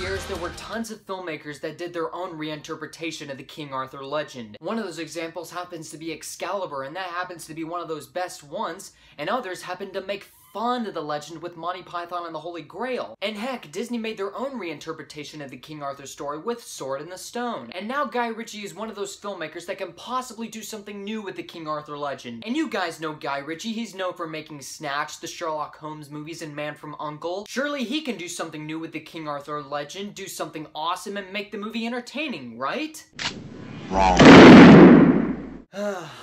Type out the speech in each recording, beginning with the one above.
years, there were tons of filmmakers that did their own reinterpretation of the King Arthur legend. One of those examples happens to be Excalibur, and that happens to be one of those best ones, and others happen to make fun of the legend with Monty Python and the Holy Grail. And heck, Disney made their own reinterpretation of the King Arthur story with Sword in the Stone. And now Guy Ritchie is one of those filmmakers that can possibly do something new with the King Arthur legend. And you guys know Guy Ritchie, he's known for making Snatch, the Sherlock Holmes movies, and Man from U.N.C.L.E. Surely he can do something new with the King Arthur legend, do something awesome, and make the movie entertaining, right? Wrong.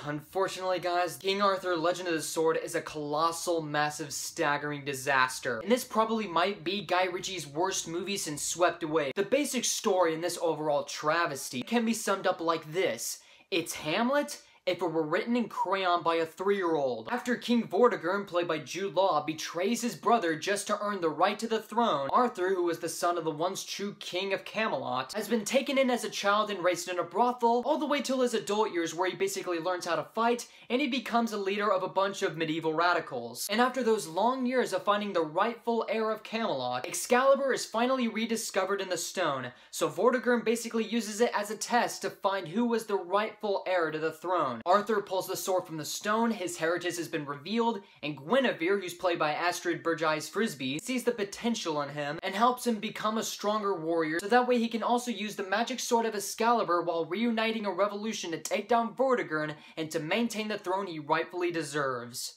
Unfortunately, guys, King Arthur Legend of the Sword is a colossal, massive, staggering disaster. And this probably might be Guy Ritchie's worst movie since Swept Away. The basic story in this overall travesty can be summed up like this. It's Hamlet if it were written in crayon by a 3-year-old. After King Vortigern, played by Jude Law, betrays his brother just to earn the right to the throne, Arthur, who was the son of the once true king of Camelot, has been taken in as a child and raised in a brothel, all the way till his adult years where he basically learns how to fight, and he becomes a leader of a bunch of medieval radicals. And after those long years of finding the rightful heir of Camelot, Excalibur is finally rediscovered in the stone, so Vortigern basically uses it as a test to find who was the rightful heir to the throne. Arthur pulls the sword from the stone, his heritage has been revealed, and Guinevere, who's played by Astrid Burgess-Frisbee, sees the potential in him and helps him become a stronger warrior so that way he can also use the magic sword of Excalibur while reuniting a revolution to take down Vortigern and to maintain the throne he rightfully deserves.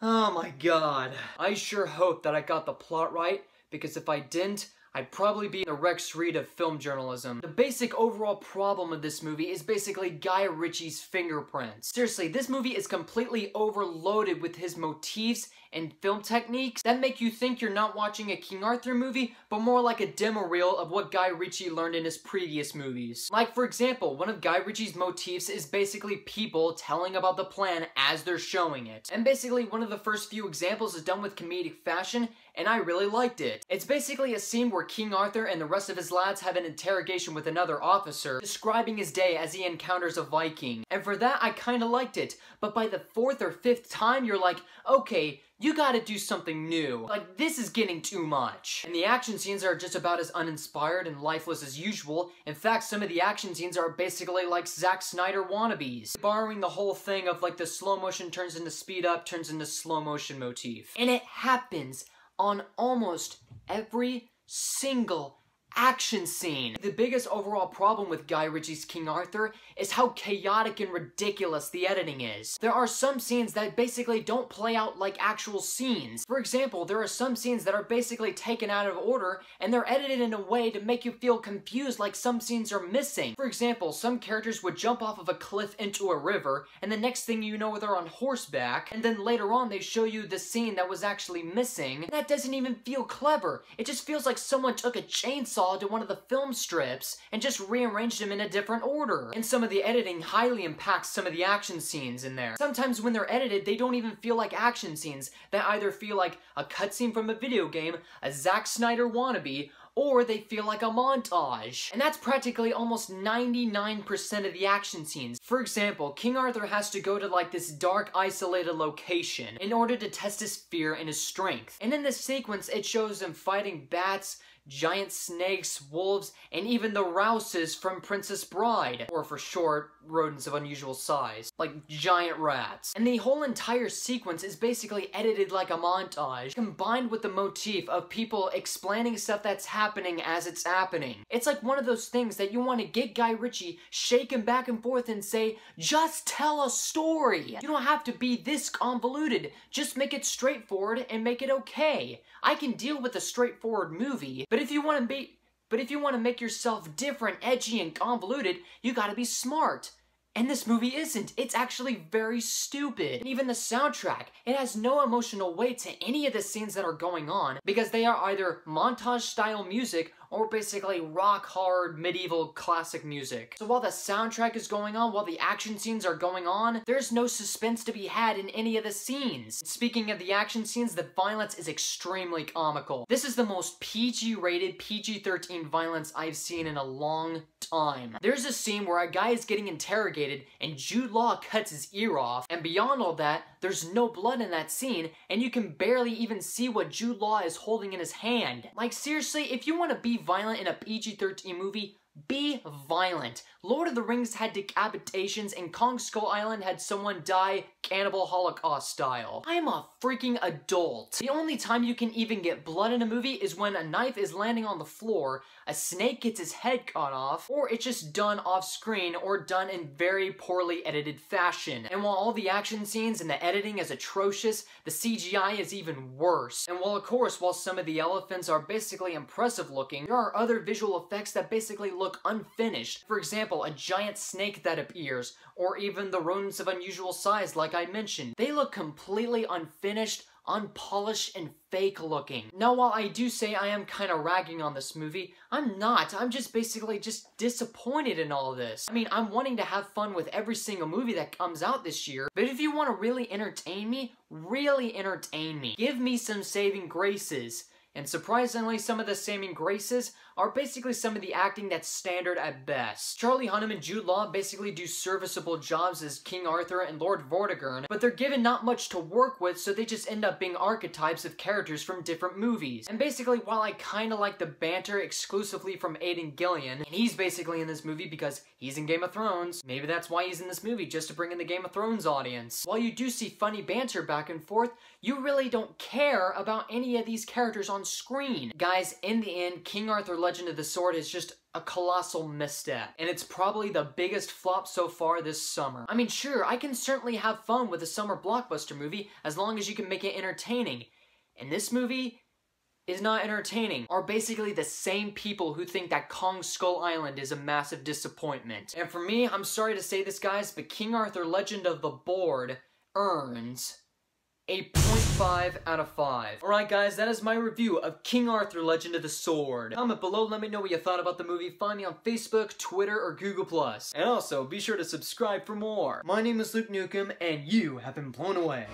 Oh my god. I sure hope that I got the plot right, because if I didn't, I'd probably be the Rex Reed of film journalism. The basic overall problem of this movie is basically Guy Ritchie's fingerprints. Seriously, this movie is completely overloaded with his motifs and film techniques that make you think you're not watching a King Arthur movie, but more like a demo reel of what Guy Ritchie learned in his previous movies. Like, for example, one of Guy Ritchie's motifs is basically people telling about the plan as they're showing it. And basically, one of the first few examples is done with comedic fashion, and I really liked it. It's basically a scene where King Arthur and the rest of his lads have an interrogation with another officer, describing his day as he encounters a Viking. And for that, I kinda liked it. But by the 4th or 5th time, you're like, okay, you gotta do something new. Like, this is getting too much. And the action scenes are just about as uninspired and lifeless as usual. In fact, some of the action scenes are basically like Zack Snyder wannabes, borrowing the whole thing of like the slow motion turns into speed up, turns into slow motion motif. And it happens on almost every single action scene. The biggest overall problem with Guy Ritchie's King Arthur is how chaotic and ridiculous the editing is. There are some scenes that basically don't play out like actual scenes. For example, there are some scenes that are basically taken out of order and they're edited in a way to make you feel confused like some scenes are missing. For example, some characters would jump off of a cliff into a river and the next thing you know they're on horseback, and then later on they show you the scene that was actually missing. That doesn't even feel clever. It just feels like someone took a chainsaw to one of the film strips and just rearranged them in a different order. And some of the editing highly impacts some of the action scenes in there. Sometimes when they're edited, they don't even feel like action scenes. They either feel like a cutscene from a video game, a Zack Snyder wannabe, or they feel like a montage. And that's practically almost 99% of the action scenes. For example, King Arthur has to go to like this dark, isolated location in order to test his fear and his strength. And in this sequence, it shows him fighting bats, giant snakes, wolves, and even the rouses from Princess Bride, or for short, rodents of unusual size, like giant rats. And the whole entire sequence is basically edited like a montage, combined with the motif of people explaining stuff that's happening as it's happening. It's like one of those things that you want to get Guy Ritchie, shake him back and forth and say, just tell a story. You don't have to be this convoluted, just make it straightforward and make it okay. I can deal with a straightforward movie, but if you want to make yourself different, edgy, and convoluted, you gotta be smart. And this movie isn't. It's actually very stupid. And even the soundtrack, it has no emotional weight to any of the scenes that are going on because they are either montage-style music or basically rock-hard, medieval, classic music. So while the soundtrack is going on, while the action scenes are going on, there's no suspense to be had in any of the scenes. Speaking of the action scenes, the violence is extremely comical. This is the most PG-rated, PG-13 violence I've seen in a long time. There's a scene where a guy is getting interrogated and Jude Law cuts his ear off, and beyond all that, There's no blood in that scene, and you can barely even see what Jude Law is holding in his hand. Like, seriously, if you want to be violent in a PG-13 movie, be violent. Lord of the Rings had decapitations, and Kong Skull Island had someone die cannibal Holocaust style. I am a freaking adult. The only time you can even get blood in a movie is when a knife is landing on the floor, a snake gets his head cut off, or it's just done off screen or done in very poorly edited fashion. And while all the action scenes and the editing is atrocious, the CGI is even worse. And while of course, while some of the elephants are basically impressive looking, there are other visual effects that basically look unfinished. For example, a giant snake that appears, or even the rodents of unusual size like I mentioned. They look completely unfinished, unpolished, and fake looking. Now, while I do say I am kind of ragging on this movie, I'm not. I'm just basically just disappointed in all of this. I mean, I'm wanting to have fun with every single movie that comes out this year, but if you want to really entertain me, give me some saving graces. And surprisingly, some of the saving graces are basically some of the acting that's standard at best. Charlie Hunnam and Jude Law basically do serviceable jobs as King Arthur and Lord Vortigern, but they're given not much to work with, so they just end up being archetypes of characters from different movies. And basically, while I kinda like the banter exclusively from Aidan Gillen, and he's basically in this movie because he's in Game of Thrones, maybe that's why he's in this movie, just to bring in the Game of Thrones audience. While you do see funny banter back and forth, you really don't care about any of these characters on screen. Guys, in the end, King Arthur Legend of the Sword is just a colossal misstep, and it's probably the biggest flop so far this summer. I mean, sure, I can certainly have fun with a summer blockbuster movie as long as you can make it entertaining. And this movie is not entertaining, are basically the same people who think that Kong Skull Island is a massive disappointment. And for me, I'm sorry to say this, guys, but King Arthur Legend of the Board earns a 0.5 out of 5. Alright guys, that is my review of King Arthur Legend of the Sword. Comment below, let me know what you thought about the movie. Find me on Facebook, Twitter, or Google+. And also, be sure to subscribe for more. My name is Luke Nukem, and you have been blown away.